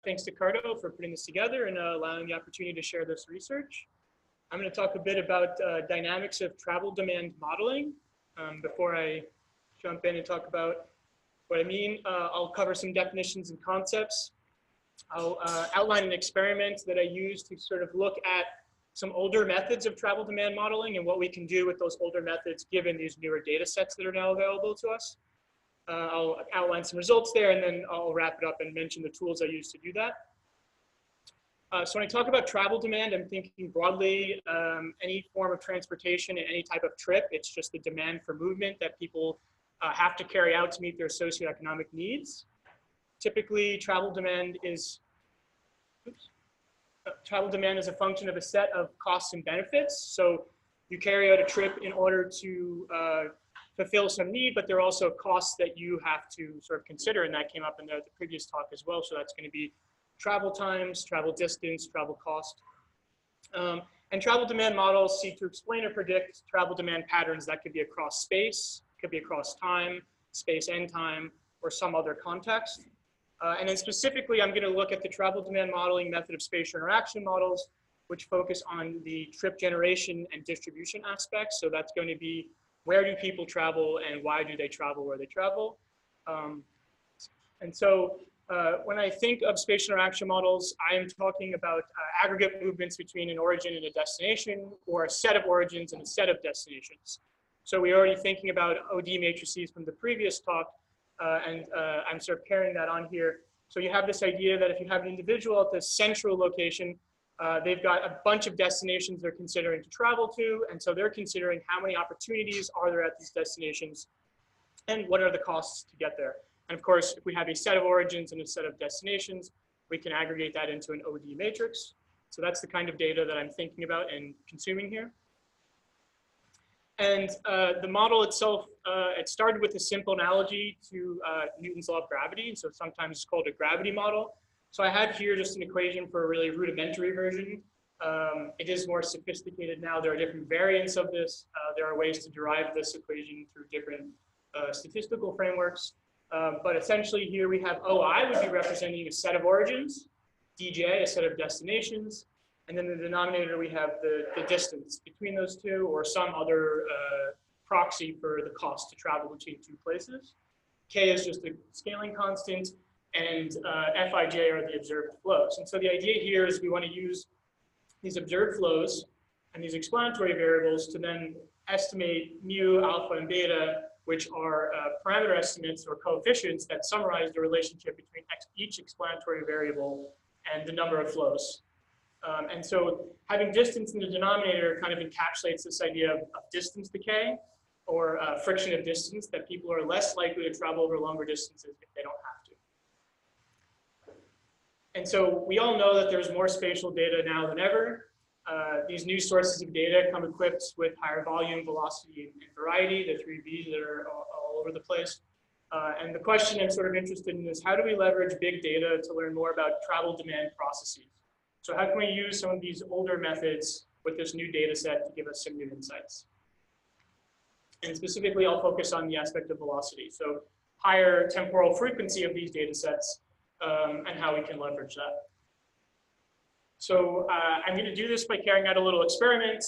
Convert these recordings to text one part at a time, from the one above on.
thanks to CARTO for putting this together and allowing the opportunity to share this research. I'm going to talk a bit about dynamics of travel demand modeling. Before I jump in and talk about what I mean, I'll cover some definitions and concepts. I'll outline an experiment that I used to sort of look at some older methods of travel demand modeling and what we can do with those older methods given these newer data sets that are now available to us. I'll outline some results there, and then I'll wrap it up and mention the tools I use to do that. So when I talk about travel demand, I'm thinking broadly any form of transportation and any type of trip. It's just the demand for movement that people have to carry out to meet their socioeconomic needs. Typically, travel demand is a function of a set of costs and benefits. So you carry out a trip in order to fulfill some need, but there are also costs that you have to sort of consider, and that came up in the previous talk as well. So that's going to be travel times, travel distance, travel cost. And travel demand models seek to explain or predict travel demand patterns that could be across space, could be across time, space and time, or some other context. And then specifically, I'm going to look at the travel demand modeling method of spatial interaction models, which focus on the trip generation and distribution aspects. So that's going to be where do people travel and why do they travel where they travel. And so when I think of spatial interaction models, I am talking about aggregate movements between an origin and a destination, or a set of origins and a set of destinations. So we're already thinking about OD matrices from the previous talk, and I'm sort of carrying that on here. So you have this idea that if you have an individual at the central location, they've got a bunch of destinations they're considering to travel to, and so they're considering how many opportunities are there at these destinations and what are the costs to get there. And of course, if we have a set of origins and a set of destinations, we can aggregate that into an OD matrix. So that's the kind of data that I'm thinking about and consuming here. And the model itself, it started with a simple analogy to Newton's law of gravity. So sometimes it's called a gravity model. So I have here just an equation for a really rudimentary version. It is more sophisticated now. There are different variants of this. There are ways to derive this equation through different statistical frameworks. But essentially here we have OI would be representing a set of origins, DJ, a set of destinations, and then the denominator we have the distance between those two or some other proxy for the cost to travel between two places. K is just a scaling constant, and Fij are the observed flows. And so the idea here is we want to use these observed flows and these explanatory variables to then estimate mu, alpha, and beta, which are parameter estimates or coefficients that summarize the relationship between each explanatory variable and the number of flows. And so having distance in the denominator kind of encapsulates this idea of distance decay, or friction of distance, that people are less likely to travel over longer distances if they don't have to. And so we all know that there's more spatial data now than ever. These new sources of data come equipped with higher volume, velocity, and variety, the 3 V's that are all over the place. And the question I'm sort of interested in is, how do we leverage big data to learn more about travel demand processes? So how can we use some of these older methods with this new data set to give us some new insights? And specifically, I'll focus on the aspect of velocity. So higher temporal frequency of these data sets and how we can leverage that. So I'm going to do this by carrying out a little experiment.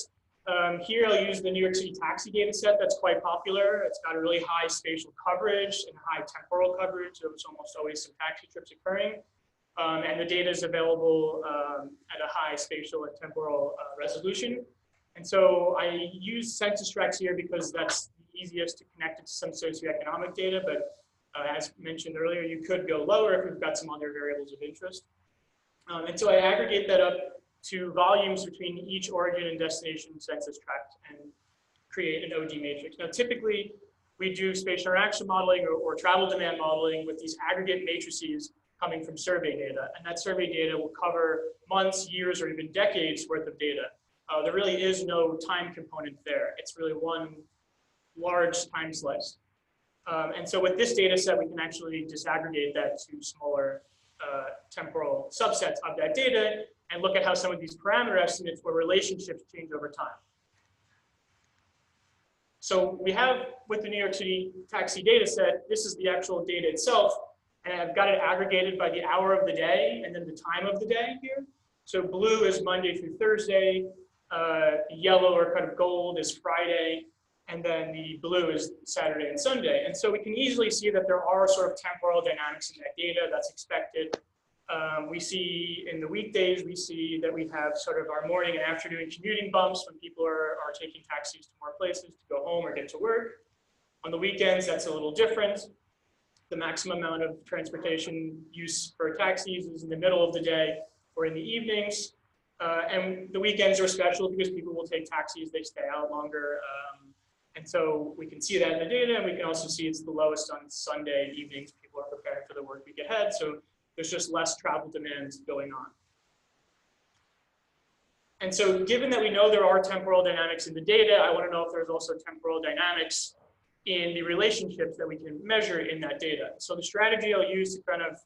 Here I'll use the New York City taxi data set that's quite popular. It's got a really high spatial coverage and high temporal coverage. There's almost always some taxi trips occurring. And the data is available at a high spatial and temporal resolution. And so I use census tracts here because that's the easiest to connect it to some socioeconomic data. But as mentioned earlier, you could go lower if we've got some other variables of interest. And so I aggregate that up to volumes between each origin and destination census tract and create an OD matrix. Now, typically, we do spatial interaction modeling or travel demand modeling with these aggregate matrices coming from survey data. And that survey data will cover months, years, or even decades worth of data. There really is no time component there. It's really one large time slice. And so with this data set, we can actually disaggregate that to smaller temporal subsets of that data and look at how some of these parameter estimates or relationships change over time. So we have, with the New York City taxi data set, this is the actual data itself. And I've got it aggregated by the hour of the day and then the time of the day here. So blue is Monday through Thursday, yellow or kind of gold is Friday, and then the blue is Saturday and Sunday. And so we can easily see that there are sort of temporal dynamics in that data that's expected. We see in the weekdays, we see that we have sort of our morning and afternoon commuting bumps when people are taking taxis to more places to go home or get to work. On the weekends, that's a little different. The maximum amount of transportation use for taxis is in the middle of the day or in the evenings. And the weekends are special because people will take taxis, they stay out longer. And so we can see that in the data, and we can also see it's the lowest on Sunday evenings. People are preparing for the work week ahead, so there's just less travel demand going on. And so given that we know there are temporal dynamics in the data, I want to know if there's also temporal dynamics in the relationships that we can measure in that data. So the strategy I'll use to kind of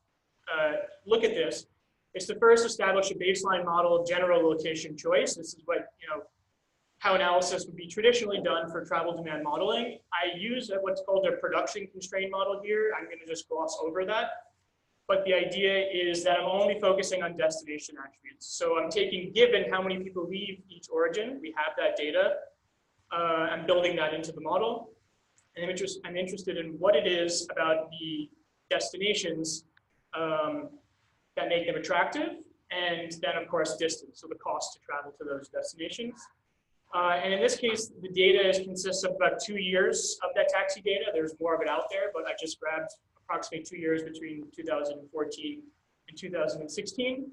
look at this is to first establish a baseline model of general location choice. This is what, how analysis would be traditionally done for travel demand modeling. I use what's called a production constraint model here. I'm going to just gloss over that. But the idea is that I'm only focusing on destination attributes. So I'm taking, given how many people leave each origin, we have that data. I'm building that into the model. And I'm interested in what it is about the destinations that make them attractive, and then of course distance, so the cost to travel to those destinations. And in this case, the data consists of about 2 years of that taxi data. There's more of it out there, but I just grabbed approximately 2 years between 2014 and 2016.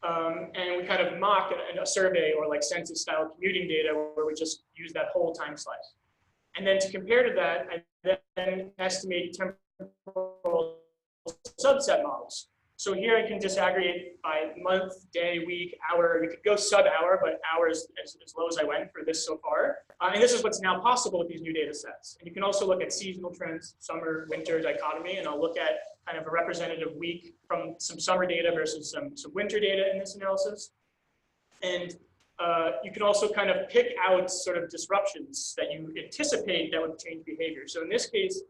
And we kind of mock a survey or like census style commuting data where we just use that whole time slice. And then to compare to that, I then estimate temporal subset models. So here I can just aggregate by month, day, week, hour. You could go sub-hour, but hour is as low as I went for this so far. And this is what's now possible with these new data sets. And you can also look at seasonal trends, summer, winter dichotomy, and I'll look at kind of a representative week from some summer data versus some winter data in this analysis. And you can also kind of pick out sort of disruptions that you anticipate that would change behavior. So in this case,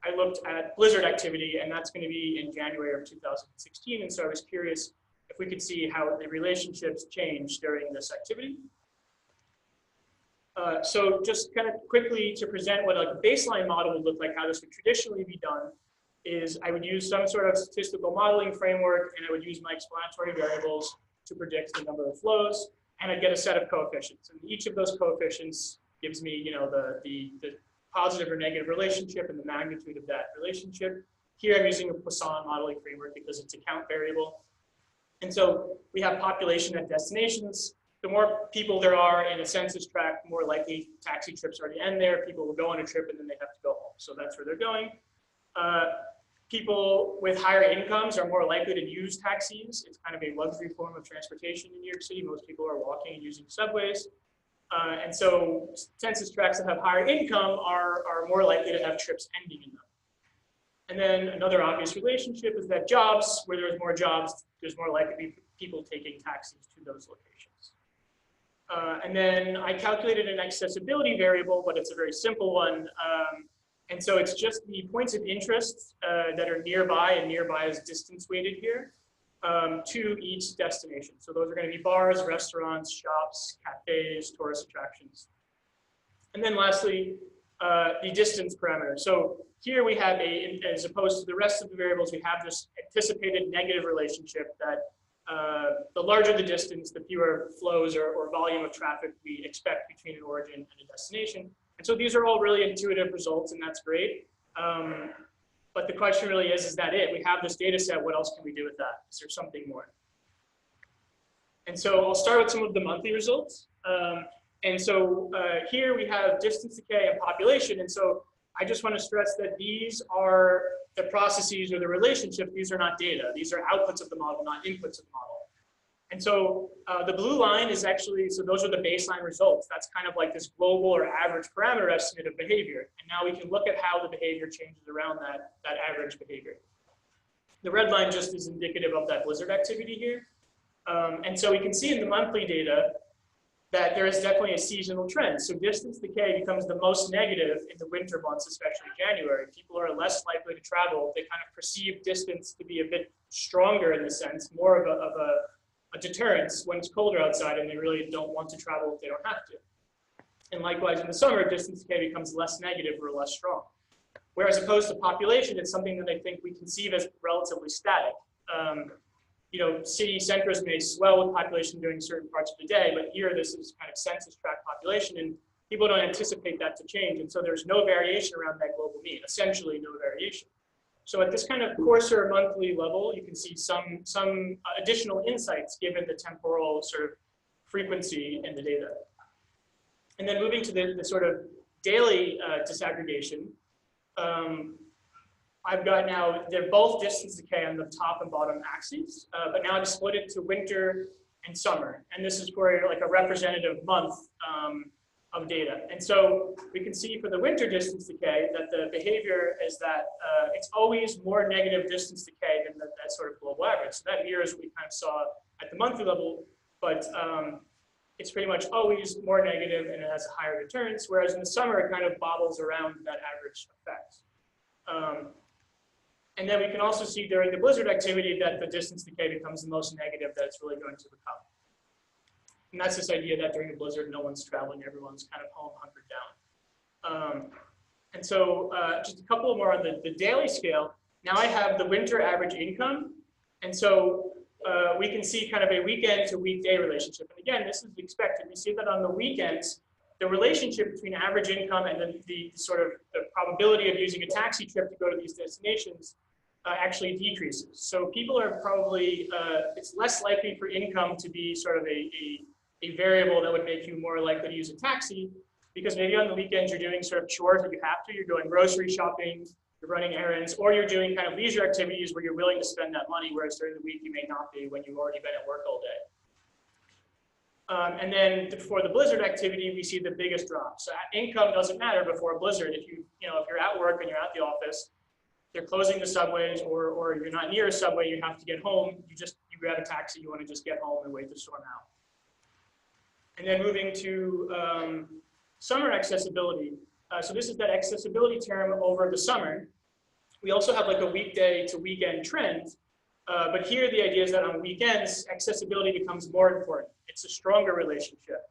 I looked at blizzard activity, and that's going to be in January of 2016. And so I was curious if we could see how the relationships change during this activity. So just kind of quickly to present what a baseline model would look like, how this would traditionally be done, is I would use some sort of statistical modeling framework, and I would use my explanatory variables to predict the number of flows, and I'd get a set of coefficients. And each of those coefficients gives me, the positive or negative relationship and the magnitude of that relationship. Here I'm using a Poisson modeling framework because it's a count variable. And so we have population at destinations. The more people there are in a census tract, the more likely taxi trips are to end there. People will go on a trip and then they have to go home. So that's where they're going. People with higher incomes are more likely to use taxis. It's kind of a luxury form of transportation in New York City. Most people are walking and using subways. And so census tracts that have higher income are more likely to have trips ending in them. And then another obvious relationship is that jobs, where there's more jobs, there's more likely to be people taking taxis to those locations. And then I calculated an accessibility variable, but it's a very simple one. And so it's just the points of interest that are nearby, and nearby is distance weighted here, to each destination. So those are going to be bars, restaurants, shops, cafes, tourist attractions. And then lastly, the distance parameter. So here we have as opposed to the rest of the variables, we have this anticipated negative relationship that the larger the distance, the fewer flows or volume of traffic we expect between an origin and a destination. And so these are all really intuitive results, and that's great. But the question really is that it? We have this data set, what else can we do with that? Is there something more? And so I'll start with some of the monthly results. And so here we have distance decay and population. And so I just want to stress that these are the processes or the relationships. These are not data. These are outputs of the model, not inputs of the model. And so the blue line is actually, so those are the baseline results. That's kind of like this global or average parameter estimate of behavior. And now we can look at how the behavior changes around that average behavior. The red line just is indicative of that blizzard activity here. And so we can see in the monthly data that there is definitely a seasonal trend. So distance decay becomes the most negative in the winter months, especially January. People are less likely to travel. They kind of perceive distance to be a bit stronger in the sense, more of a deterrence when it's colder outside and they really don't want to travel if they don't have to. And likewise, in the summer, distance decay becomes less negative or less strong. Whereas opposed to population, it's something that I think we conceive as relatively static. You know, city centers may swell with population during certain parts of the day, but here this is kind of census tract population, and people don't anticipate that to change. And so there's no variation around that global mean, essentially no variation. So at this kind of coarser monthly level, you can see some additional insights given the temporal sort of frequency in the data. And then moving to the sort of daily disaggregation, I've got now, they're both distance decay on the top and bottom axes, but now I've split it to winter and summer. And this is for like a representative month of data. And so we can see for the winter distance decay that the behavior is that it's always more negative distance decay than that sort of global average. So that mirrors what we kind of saw at the monthly level, but it's pretty much always more negative and it has a higher deterrence, whereas in the summer it kind of bobbles around that average effect. And then we can also see during the blizzard activity that the distance decay becomes the most negative that it's really going to become. And that's this idea that during the blizzard, no one's traveling, everyone's kind of home hunkered down. And so just a couple more on the daily scale. Now I have the winter average income. And so we can see kind of a weekend to weekday relationship. And again, this is expected. We see that on the weekends, the relationship between average income and then the sort of the probability of using a taxi trip to go to these destinations actually decreases. So people are probably, it's less likely for income to be sort of a variable that would make you more likely to use a taxi, because maybe on the weekends you're doing sort of chores that you have to, you're going grocery shopping, you're running errands, or you're doing kind of leisure activities where you're willing to spend that money, whereas during the week you may not be when you've already been at work all day. And then for the blizzard activity, we see the biggest drop. So income doesn't matter before a blizzard. If you're at work and you're at the office, they're closing the subways, or you're not near a subway, you have to get home. You grab a taxi, you want to just get home and wait the storm out. And then moving to summer accessibility. So this is that accessibility term over the summer. We also have like a weekday to weekend trend. But here the idea is that on weekends, accessibility becomes more important. It's a stronger relationship.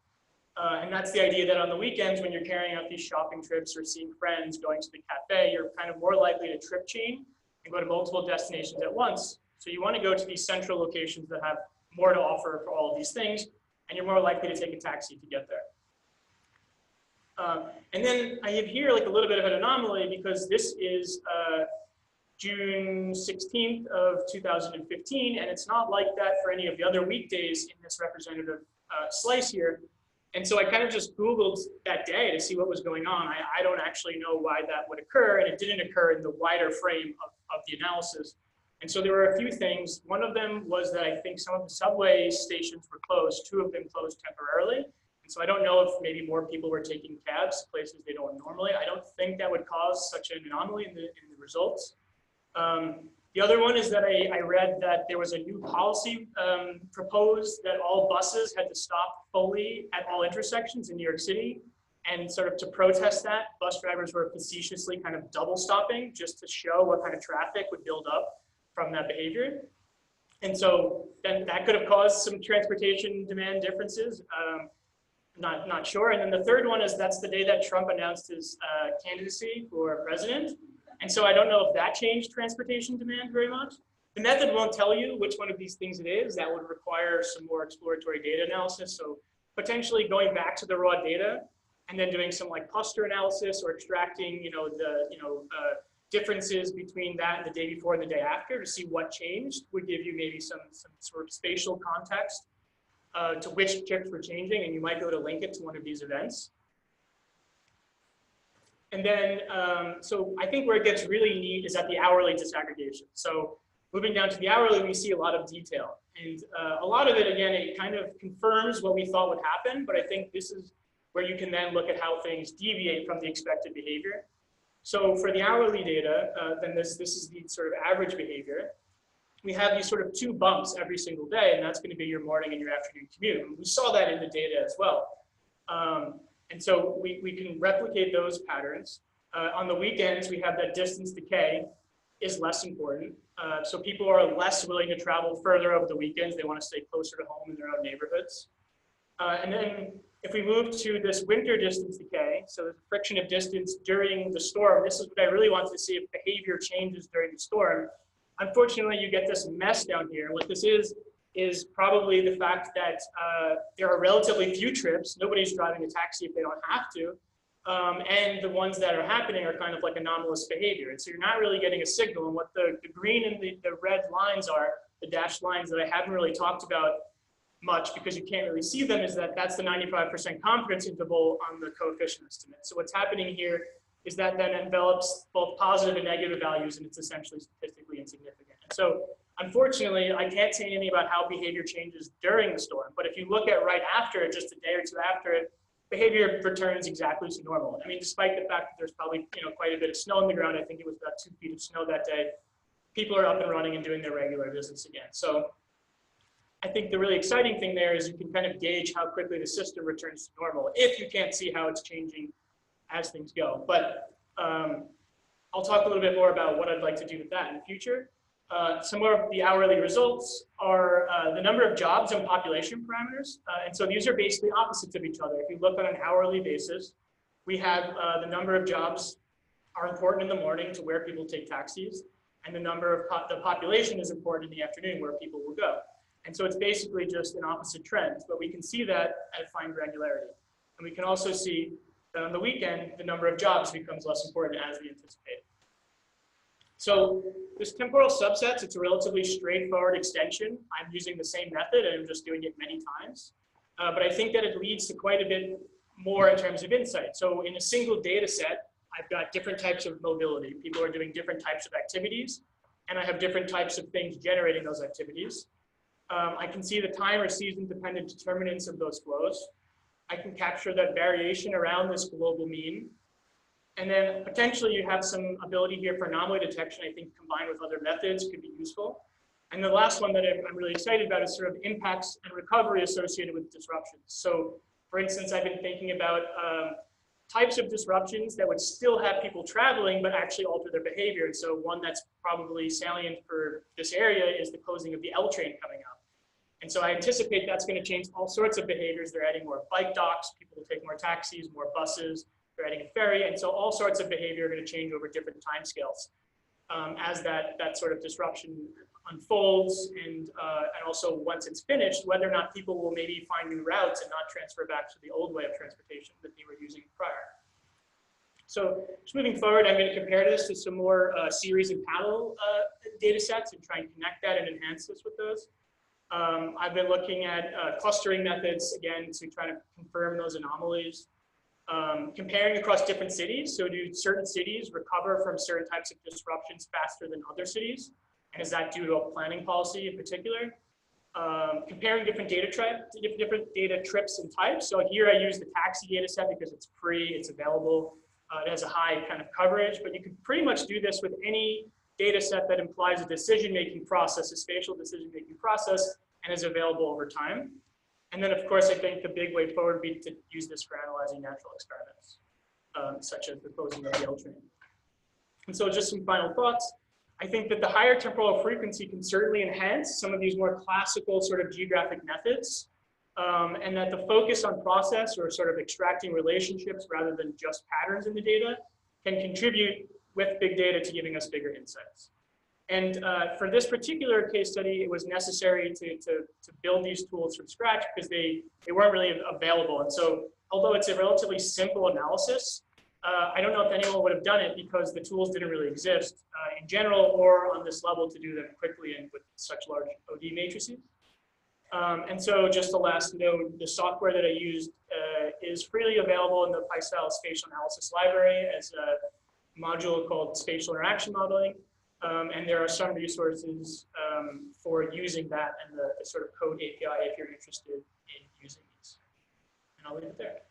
And that's the idea that on the weekends, when you're carrying out these shopping trips or seeing friends, going to the cafe, you're kind of more likely to trip chain and go to multiple destinations at once. So you want to go to these central locations that have more to offer for all of these things, and you're more likely to take a taxi to get there. And then I have here like a little bit of an anomaly, because this is June 16th of 2015, and it's not like that for any of the other weekdays in this representative slice here. And so I kind of just Googled that day to see what was going on. I don't actually know why that would occur, and it didn't occur in the wider frame of the analysis. And so there were a few things. One of them was that I think some of the subway stations were closed. 2 of them closed temporarily. And so I don't know if maybe more people were taking cabs to places they don't normally. I don't think that would cause such an anomaly in the results. The other one is that I read that there was a new policy proposed that all buses had to stop fully at all intersections in New York City. And sort of to protest that, bus drivers were facetiously kind of double stopping just to show what kind of traffic would build up from that behavior. And so then that could have caused some transportation demand differences. Not sure. And then the third one is that's the day that Trump announced his candidacy for president. And so I don't know if that changed transportation demand very much. The method won't tell you which one of these things it is. That would require some more exploratory data analysis. So potentially going back to the raw data and then doing some like cluster analysis or extracting, the differences between that and the day before and the day after to see what changed would give you maybe some sort of spatial context to which trips were changing, and you might be able to link it to one of these events. And then, so I think where it gets really neat is at the hourly disaggregation. So moving down to the hourly, we see a lot of detail. And a lot of it, again, it kind of confirms what we thought would happen, but I think this is where you can then look at how things deviate from the expected behavior. So for the hourly data, then this is the sort of average behavior. we have these sort of two bumps every single day, and that's going to be your morning and your afternoon commute. And we saw that in the data as well. And so we can replicate those patterns. On the weekends, we have that distance decay is less important. So people are less willing to travel further over the weekends. They want to stay closer to home in their own neighborhoods. And then if we move to this winter distance decay, so the friction of distance during the storm, this is what I really wanted to see if behavior changes during the storm. Unfortunately, you get this mess down here. What this is probably the fact that there are relatively few trips. Nobody's driving a taxi if they don't have to. And the ones that are happening are kind of like anomalous behavior. And so you're not really getting a signal. And what the green and the red lines are, the dashed lines that I haven't really talked about much because you can't really see them, is that that's the 95% confidence interval on the coefficient estimate. So what's happening here is that then envelops both positive and negative values, and it's essentially statistically insignificant. And so unfortunately, I can't say anything about how behavior changes during the storm, but if you look at right after it, just a day or two after it, behavior returns exactly to normal. I mean, despite the fact that there's probably quite a bit of snow on the ground, I think it was about 2 feet of snow that day, people are up and running and doing their regular business again. So I think the really exciting thing there is you can kind of gauge how quickly the system returns to normal if you can't see how it's changing as things go. But I'll talk a little bit more about what I'd like to do with that in the future. Some more of the hourly results are the number of jobs and population parameters. And so these are basically opposites of each other. If you look on an hourly basis, we have the number of jobs are important in the morning to where people take taxis, and the number of the population is important in the afternoon where people will go. And so it's basically just an opposite trend, but we can see that at fine granularity. And we can also see that on the weekend, the number of jobs becomes less important as we anticipated. So this temporal subsets, it's a relatively straightforward extension. I'm using the same method and I'm just doing it many times. But I think that it leads to quite a bit more in terms of insight. So in a single data set, I've got different types of mobility. People are doing different types of activities, and I have different types of things generating those activities. I can see the time or season dependent determinants of those flows. I can capture that variation around this global mean. And then potentially you have some ability here for anomaly detection, I think combined with other methods could be useful. And the last one that I'm really excited about is sort of impacts and recovery associated with disruptions. So for instance, I've been thinking about types of disruptions that would still have people traveling, but actually alter their behavior. And so one that's probably salient for this area is the closing of the L train coming up. And so I anticipate that's going to change all sorts of behaviors. They're adding more bike docks, people will take more taxis, more buses, they're adding a ferry. And so all sorts of behavior are going to change over different timescales as that sort of disruption unfolds. And also once it's finished, whether or not people will maybe find new routes and not transfer back to the old way of transportation that they were using prior. So just moving forward, I'm going to compare this to some more series and paddle data sets and try and connect that and enhance this with those. I've been looking at clustering methods, again, to try to confirm those anomalies. Comparing across different cities. So do certain cities recover from certain types of disruptions faster than other cities? And is that due to a planning policy in particular? Comparing different data trips and types. So here I use the taxi data set because it's free, it's available, it has a high kind of coverage, but you can pretty much do this with any data set that implies a decision-making process, a spatial decision-making process, and is available over time. And then, of course, I think the big way forward would be to use this for analyzing natural experiments, such as the closing of the L train. And so just some final thoughts. I think that the higher temporal frequency can certainly enhance some of these more classical sort of geographic methods, and that the focus on process or sort of extracting relationships rather than just patterns in the data can contribute with big data to giving us bigger insights. And for this particular case study, it was necessary to build these tools from scratch because they weren't really available. And so although it's a relatively simple analysis, I don't know if anyone would have done it because the tools didn't really exist in general or on this level to do them quickly and with such large OD matrices. And so just the last note, the software that I used is freely available in the PyStyle spatial analysis library as a module called spatial interaction modeling. And there are some resources for using that and the sort of code API if you're interested in using these. And I'll leave it there.